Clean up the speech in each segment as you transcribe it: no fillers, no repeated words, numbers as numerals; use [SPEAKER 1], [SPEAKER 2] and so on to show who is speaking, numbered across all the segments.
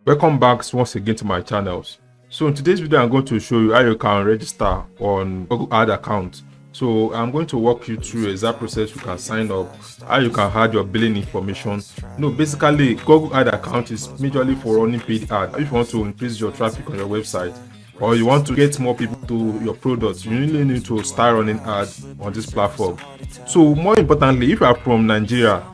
[SPEAKER 1] Welcome back once again to my channels. So in today's video I'm going to show you how you can register on Google Ad account. So I'm going to walk you through exact process you can sign up, how you can add your billing information. Basically Google Ad account is majorly for running paid ad. If you want to increase your traffic on your website or you want to get more people to your products, you really need to start running ads on this platform. So more importantly, if you are from Nigeria,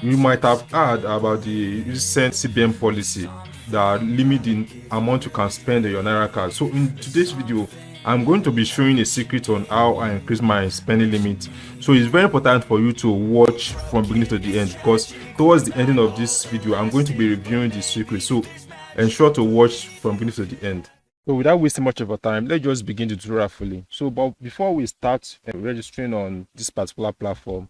[SPEAKER 1] you might have heard about the recent CBN policy that limit the amount you can spend on your Naira card. So in today's video, I'm going to be showing a secret on how I increase my spending limit. So it's very important for you to watch from beginning to the end, because towards the ending of this video, I'm going to be reviewing the secret. So ensure to watch from beginning to the end. So without wasting much of our time, let's just begin the tutorial fully. So but before we start registering on this particular platform,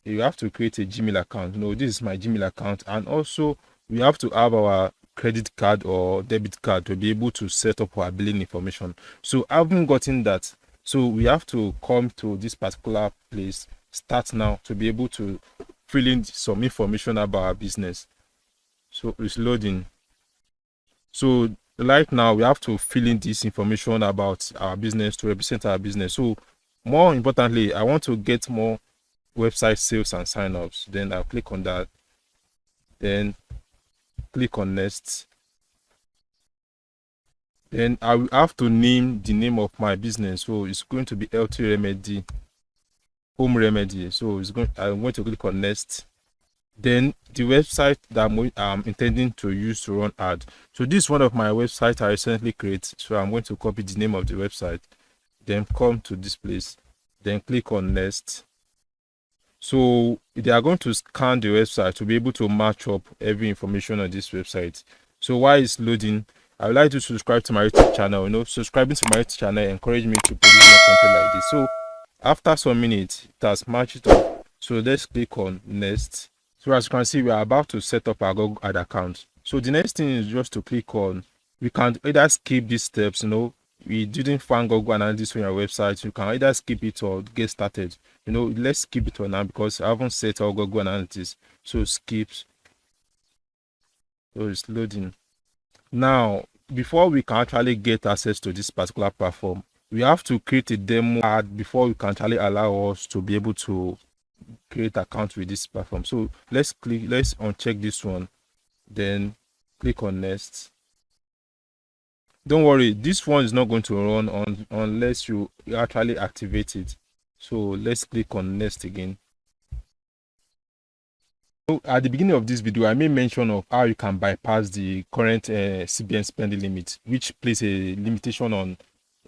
[SPEAKER 1] you have to create a Gmail account. This is my Gmail account, and also we have to have our credit card or debit card to be able to set up our billing information. So I haven't gotten that, so we have to come to this particular place, start now, to be able to fill in some information about our business. So it's loading. So right now we have to fill in this information about our business to represent our business. So more importantly, I want to get more website sales and signups. Then I'll click on that, then click on next. Then I will have to name the name of my business. So it's going to be LT Remedy, Home Remedy. So I'm going to click on next. Then the website that I'm intending to use to run ad. So this is one of my websites I recently created. So I'm going to copy the name of the website, then come to this place, then click on next. So they are going to scan the website to be able to match up every information on this website. So while it's loading, I would like to subscribe to my YouTube channel. Subscribing to my YouTube channel encourage me to produce more content like this. So after some minutes, it has matched it up. So let's click on next. So as you can see, we are about to set up our Google Ad account. So the next thing is just to click on. We can either skip these steps. We didn't find Google Analytics on your website. You can either skip it or get started. Let's skip it for now because I haven't set up Google Analytics. So skip. So it's loading. Now, before we can actually get access to this particular platform, we have to create a demo ad before we can actually allow us to be able to create account with this platform. So let's uncheck this one, then click on next. Don't worry, this one is not going to run unless you actually activate it. So let's click on next again. So at the beginning of this video, I made mention of how you can bypass the current CBN spending limit, which places a limitation on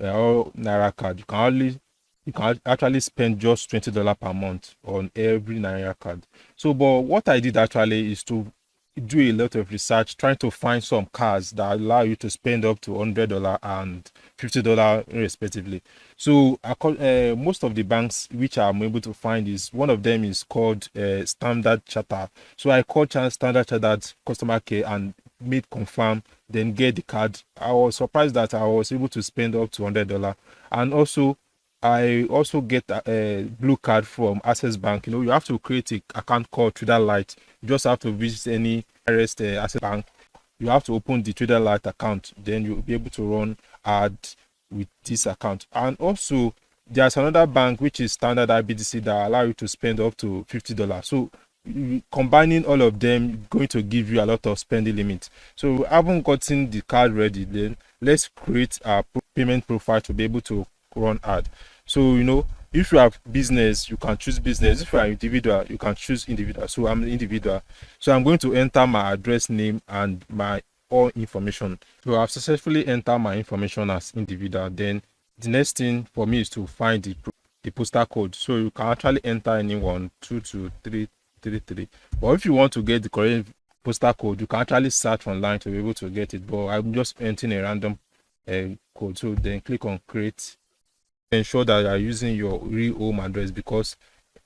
[SPEAKER 1] all Naira card. You can actually spend just $20 per month on every Naira card. So, but what I did actually is to do a lot of research, trying to find some cards that allow you to spend up to $100 and $50 respectively. So most of the banks which I'm able to find, is one of them is called Standard Chartered. So I called Standard Chartered customer care and made confirm, then get the card. I was surprised that I was able to spend up to $100. And also I also get a blue card from Access Bank. You have to create an account called Trader Lite. You just have to visit any nearest Access Bank. You have to open the Trader Lite account. Then you'll be able to run ad with this account. And also there's another bank which is Standard IBTC that allow you to spend up to $50. So combining all of them going to give you a lot of spending limit. So I haven't gotten the card ready. Then let's create a payment profile to be able to run ad. So if you have business, you can choose business. If you are individual, you can choose individual. So I'm an individual, so I'm going to enter my address, name, and my all information. So I've successfully entered my information as individual. Then the next thing for me is to find the postal code. So you can actually enter anyone, 22333. But if you want to get the correct postal code, you can actually search online to be able to get it. But I'm just entering a random code. So then click on create. Ensure that you are using your real home address, because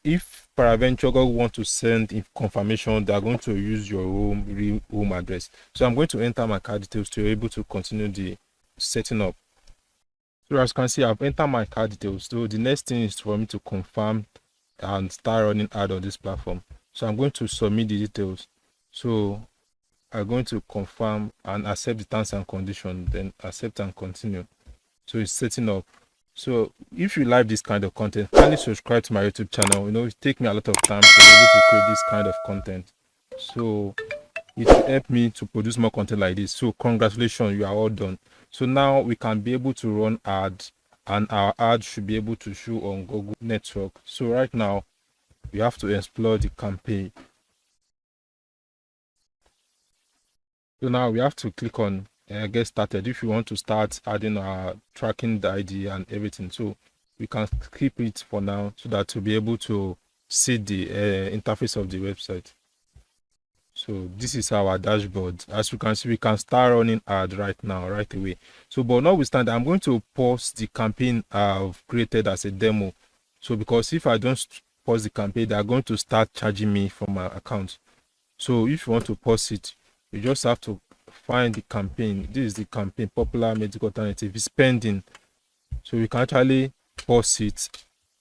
[SPEAKER 1] if peradventure God want to send confirmation, they are going to use your real home address. So I'm going to enter my card details to be able to continue the setting up. So as you can see, I've entered my card details. So the next thing is for me to confirm and start running ad on this platform. So I'm going to submit the details. So are going to confirm and accept the terms and conditions, then accept and continue. So it's setting up. So if you like this kind of content, kindly subscribe to my YouTube channel. It takes me a lot of time to be able to create this kind of content. So it will help me to produce more content like this. So congratulations, you are all done. So now we can be able to run ads, and our ad should be able to show on Google network. So right now we have to explore the campaign. So now we have to click on get started if you want to start adding our tracking the ID and everything. So we can keep it for now so that we'll be able to see the interface of the website. So this is our dashboard. As you can see, we can start running ad right now, right away. So but notwithstanding, I'm going to pause the campaign I've created as a demo. So because if I don't pause the campaign, they are going to start charging me from my account. So if you want to pause it, you just have to find the campaign. This is the campaign, popular medical alternative. It's pending, so we can actually pause it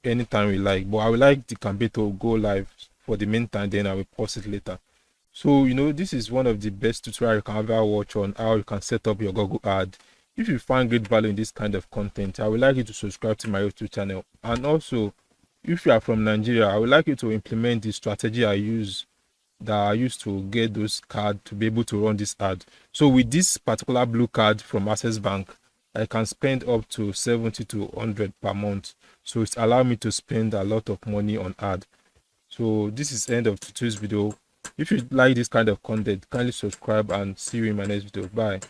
[SPEAKER 1] anytime we like. But I would like the campaign to go live for the meantime, then I will pause it later. So this is one of the best tutorials you can ever watch on how you can set up your Google ad. If you find great value in this kind of content, I would like you to subscribe to my YouTube channel. And also, if you are from Nigeria, I would like you to implement the strategy I used to get those cards to be able to run this ad. So with this particular blue card from Access Bank, I can spend up to 70 to 100 per month. So it's allowed me to spend a lot of money on ad. So this is the end of today's video. If you like this kind of content, kindly subscribe and see you in my next video. Bye.